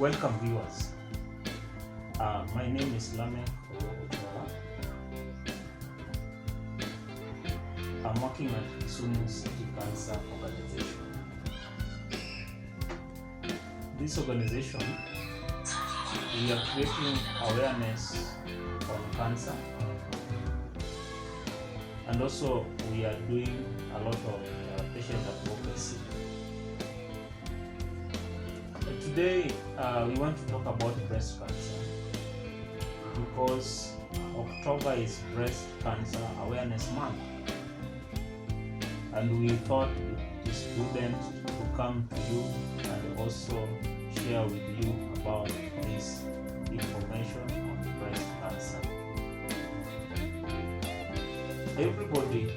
Welcome viewers. My name is Lamek Oyobotola. I'm working at Kisumu City Cancer Organization. This organization, we are creating awareness on cancer, and also we are doing a lot of patient advocacy. Today we want to talk about breast cancer because October is Breast Cancer Awareness Month, and we thought it is prudent to come to you and also share with you about this information on breast cancer. Everybody,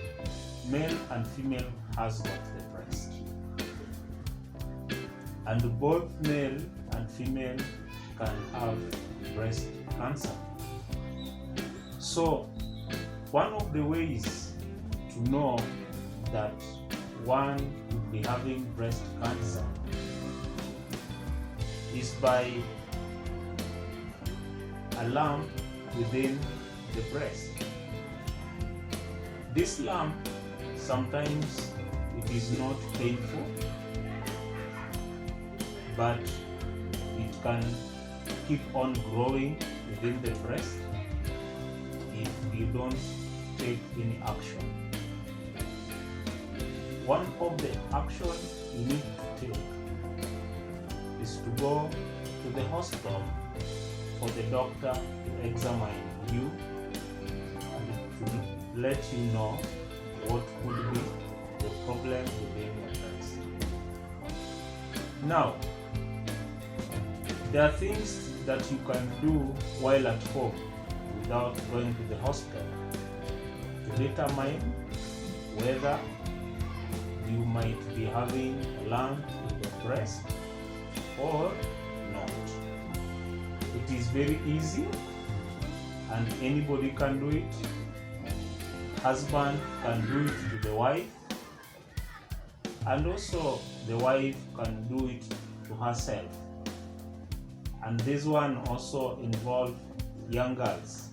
male and female, has got the breast, and both male and female can have breast cancer. So one of the ways to know that one could be having breast cancer is by a lump within the breast. This lump, sometimes it is not painful, but it can keep on growing within the breast if you don't take any action. One of the actions you need to take is to go to the hospital for the doctor to examine you and to let you know what could be the problem within your breast. Now, there are things that you can do while at home without going to the hospital to determine whether you might be having a lump in the breast or not. It is very easy and anybody can do it. Husband can do it to the wife, and also the wife can do it to herself. And this one also involves young girls.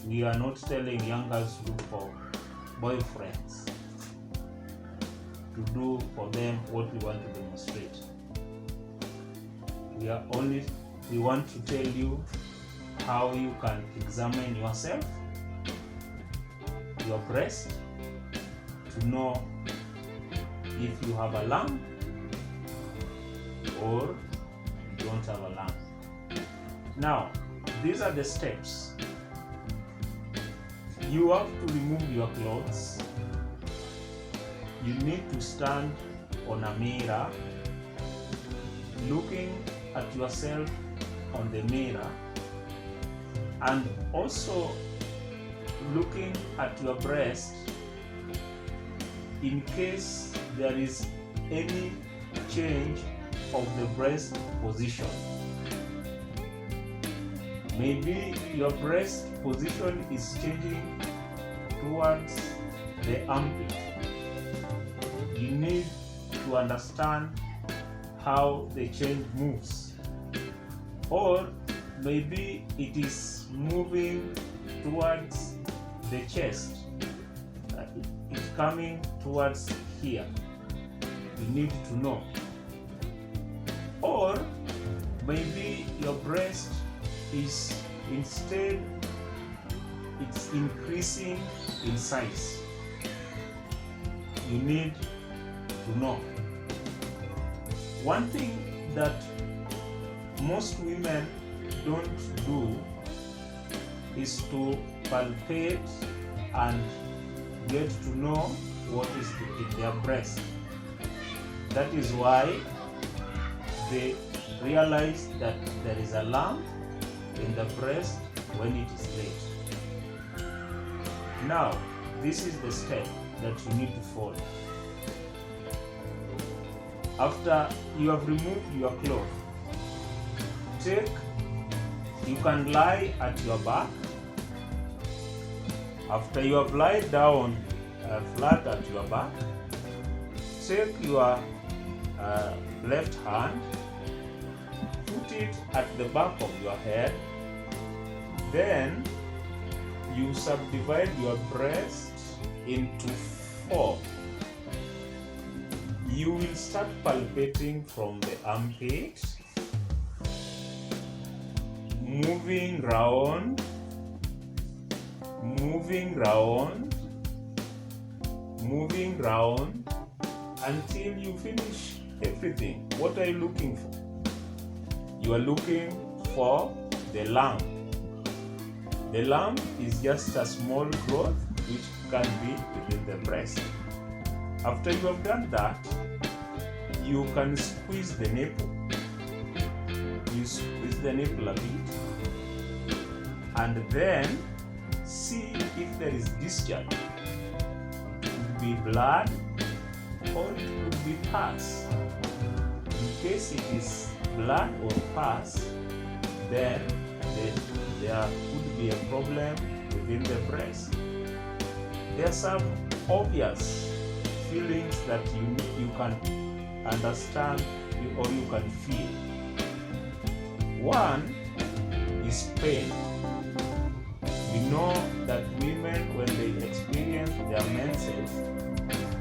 We are not telling young girls to look for boyfriends to do for them what we want to demonstrate. We want to tell you how you can examine yourself, your breast, to know if you have a lump or you don't have a lump. Now, these are the steps. You have to remove your clothes. You need to stand on a mirror, looking at yourself on the mirror, and also looking at your breast in case there is any change of the breast position. Maybe your breast position is changing towards the armpit. You need to understand how the change moves. Or maybe it is moving towards the chest. It's coming towards here. You need to know. Or maybe your breast is instead it's increasing in size. You need to know. One thing that most women don't do is to palpate and get to know what is in their breast. That is why they realize that there is a lump in the breast when it is late. Now, this is the step that you need to follow. After you have removed your cloth, you can lie at your back. After you have lied down flat at your back, take your left hand, it at the back of your head. Then you subdivide your breast into 4. You will start palpating from the armpit, moving round, until you finish everything. What are you looking for? You are looking for the lump. The lump is just a small growth which can be within the breast. After you have done that, you can squeeze the nipple. You squeeze the nipple a bit, and then see if there is discharge. It could be blood or it could be pus. In case it is blood or pus, then there could be a problem within the breast. There are some obvious feelings that you can understand or you can feel. One is pain. We know that women, when they experience their menses,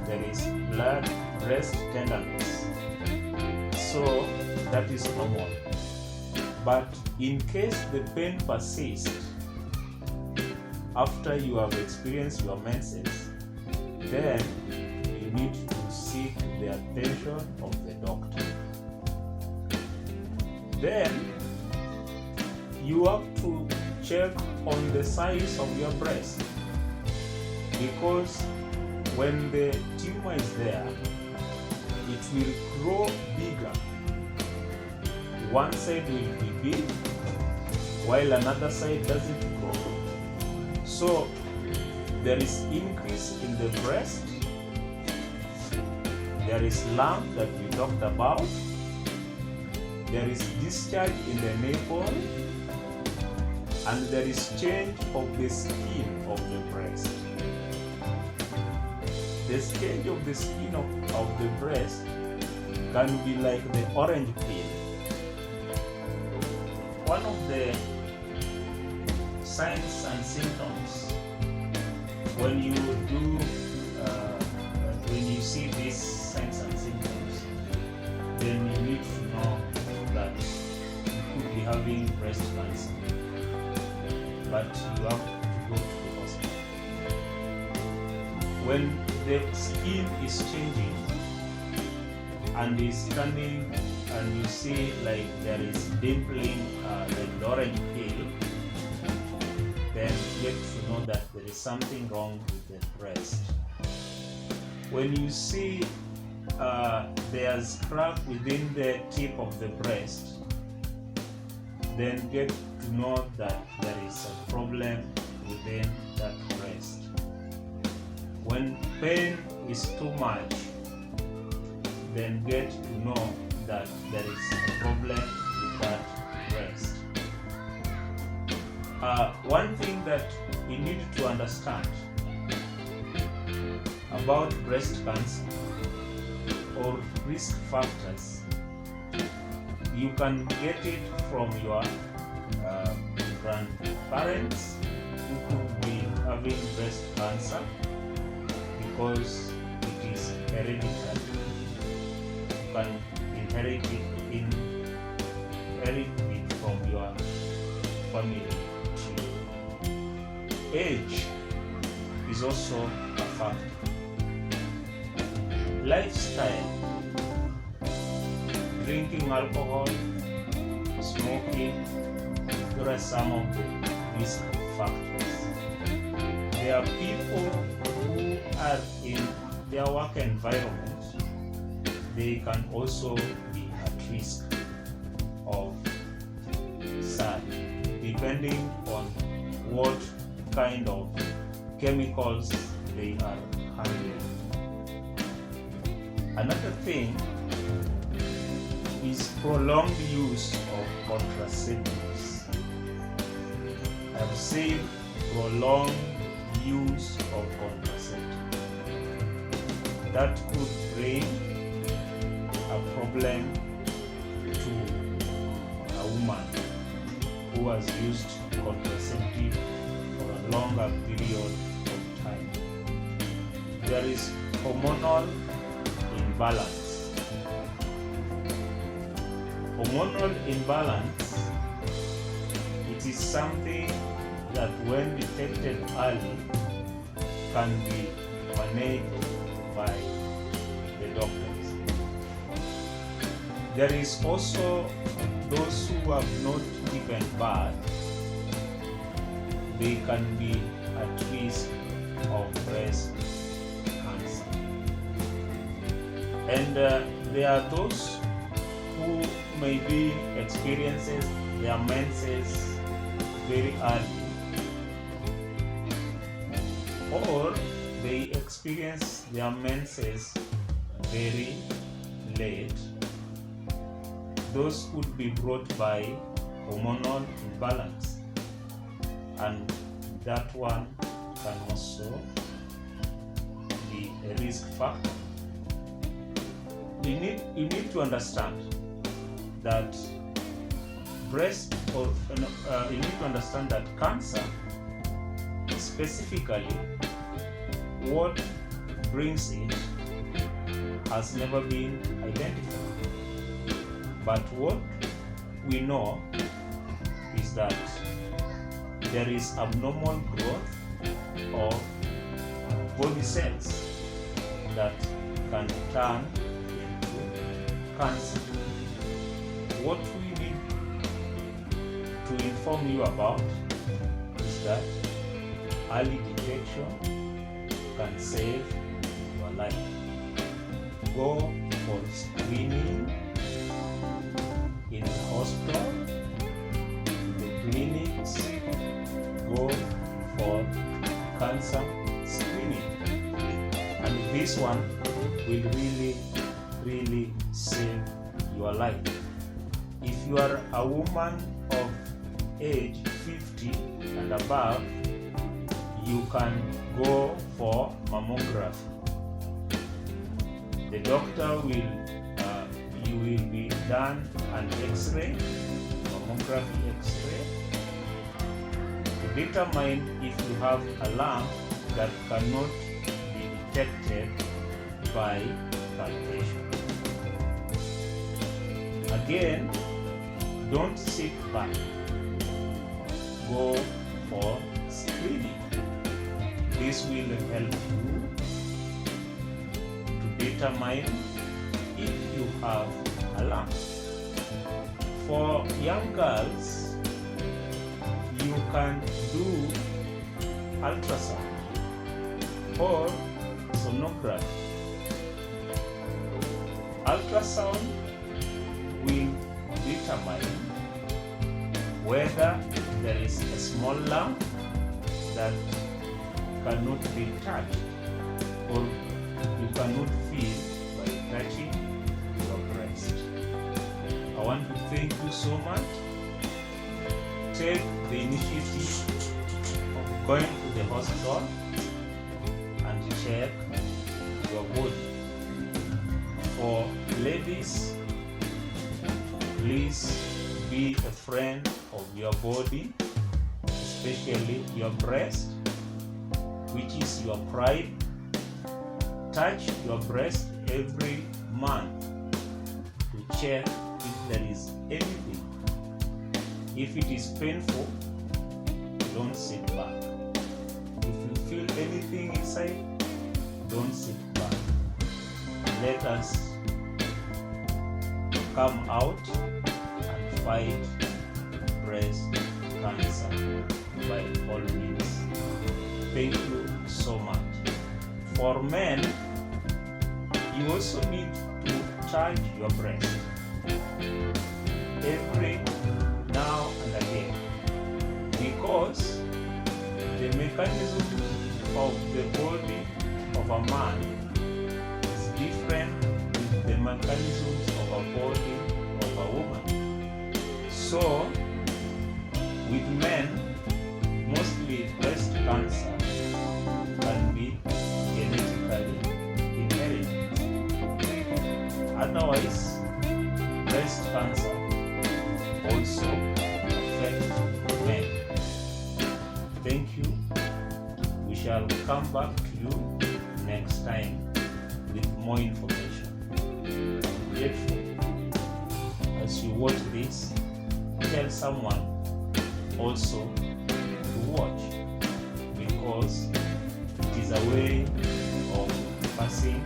there is blood breast tenderness. So that is normal. But in case the pain persists after you have experienced your menses, then you need to seek the attention of the doctor. Then you have to check on the size of your breast, because when the tumor is there, it will grow bigger. One side will be big while another side doesn't grow. So there is increase in the breast, there is lump that we talked about, there is discharge in the nipple, and there is change of the skin of the breast. The change of the skin of the breast can be like the orange peel. One of the signs and symptoms when you see these signs and symptoms, then you need to know that you could be having breast cancer. But you have to go to the hospital. When the skin is changing and is turning, and you see like there is dimpling, like the orange peel, then you get to know that there is something wrong with the breast. When you see there's crack within the tip of the breast, then get to know that there is a problem within that breast. When pain is too much, then get to know that there is a problem with that breast. One thing that we need to understand about breast cancer or risk factors, you can get it from your grandparents who could be having breast cancer because it is hereditary. You can inherit it from your family tree. Age is also a factor. Lifestyle, drinking alcohol, smoking, there are some of the risk factors. There are people who are in their work environment, they can also be at risk of SAD, depending on what kind of chemicals they are handling. Another thing is prolonged use of contraceptives. I've said prolonged use of contraceptives. That could bring a problem to a woman who has used contraceptive for a longer period of time. There is hormonal imbalance. Hormonal imbalance, it is something that when detected early can be managed by the doctors. There is also those who have not given birth, they can be at risk of breast cancer. And there are those who may be experiences their menses very early, or they experience their menses very late. Those could be brought by hormonal imbalance, and that one can also be a risk factor. You need to understand that you need to understand that cancer, specifically what brings it, has never been identified. But what we know is that there is abnormal growth of body cells that can turn into cancer. What we need to inform you about is that early detection can save your life. Go for screening in the hospital, in the clinics. Go for cancer screening, and this one will really save your life. If you are a woman of age 50 and above, you can go for mammography. The doctor you will be done an X-ray, mammography X-ray, to determine if you have a lump that cannot be detected by palpation. Again, don't sit back. Go for screening. This will help you to determine if you have a lump. For young girls, you can do ultrasound or sonography. Ultrasound will determine whether there is a small lump that cannot be touched or you cannot feel by touching your breast. I want to thank you so much. Take the initiative of going to the hospital and check your body. For ladies, please be a friend of your body, especially your breast, which is your pride. Touch your breast every month to check if there is anything. If it is painful, don't sit back. If you feel anything inside, don't sit back. Let us come out and fight breast cancer by all means. Thank you so much. For men, you also need to charge your breast every now and again, because the mechanism of the body of a man is different with the mechanisms of a body of a woman. So, with men, mostly breast cancer can be genetically inherited. Otherwise, breast cancer also shall come back to you next time with more information. I'm grateful. As you watch this, tell someone also to watch, because it is a way of passing